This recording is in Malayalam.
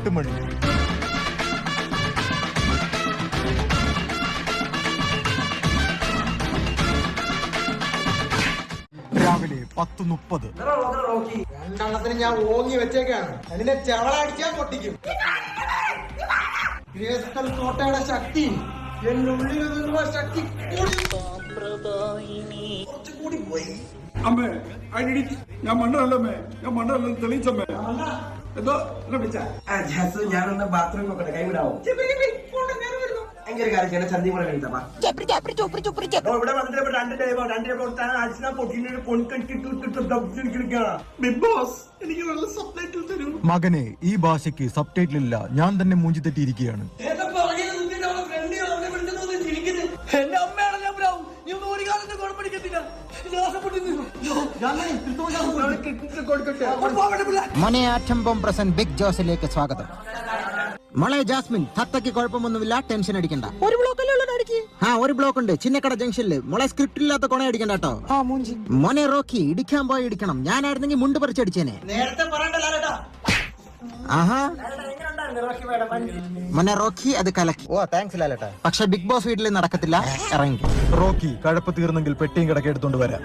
8 മണി. രാവിലെ 10:30. രണ്ടെണ്ണത്തിന് ഞാൻ ഓങ്ങി വെച്ചേക്കാണ്. അതിനെ ചവളടിച്ചാൽ പൊട്ടിക്കും. ഗ്രേസ്തൽ കോട്ടയുടെ ശക്തി എന്നുള്ളിൽ നിന്നുള്ള ശക്തി കുറച്ചുകൂടി പോയി. അമ്മേ ഞാൻ മണ്ണല്ലേ, ഞാൻ മണ്ണല്ല തെളിയിച്ചമ്മേ. എന്തോ വിളിച്ച ഞാനൊന്ന് ബാത്റൂമിൽ നോക്കട്ടെ, കൈവിടാവോ? ഭയങ്കര കാര്യം ചന്തി പോലെ ഇവിടെ വന്നിട്ട് 2 രൂപ കൊടുത്താണ് അടിച്ചാൽ പൊട്ടിന് ബിഗ് ബോസ്. എനിക്ക് നല്ല സബ്ടൈറ്റിൽ തരൂ. മകനെ, ഈ ഭാഷയ്ക്ക് സബ്ടൈറ്റിൽ ഇല്ല. ഞാൻ തന്നെ മൂഞ്ചി തെറ്റിയിരിക്കുകയാണ്. എന്റെ അമ്മയാണ് ഞാൻ ബ്രാവും. നീ ഒന്നും ഒരു കാലത്ത് കുഴപ്പമില്ല. മോനെ ആറ്റംബം പ്രസന്റ് ബിഗ് ജോസിലേക്ക് സ്വാഗതം. മോളെ ജാസ്മിൻ, തത്തയ്ക്ക് കുഴപ്പമൊന്നുമില്ല, ടെൻഷൻ അടിക്കണ്ട. ഒരു ബ്ലോക്ക് ഉണ്ട് ചിന്നക്കട ജംഗ്ഷനില്. മോളെ സ്ക്രിപ്റ്റ് ഇല്ലാത്ത കൊണ അടിക്കണ്ട കേട്ടോ. മോനെ റോക്കി, ഇടിക്കാൻ പോയി ഇടിക്കണം. ഞാനായിരുന്നെങ്കിൽ മുണ്ട് പറിച്ചടിച്ചേനെ. ആഹാ മോനെ റോക്കി, അത് കലക്കി. ഓ താങ്ക്സ് ലാലേട്ടാ. പക്ഷെ ബിഗ് ബോസ് വീട്ടിൽ നടക്കത്തില്ല, ഇറങ്ങി. റോക്കി, കഴപ്പ് തീർന്നെങ്കിൽ പെട്ടിയും കിടക്കെ എടുത്തോണ്ട് വരാം.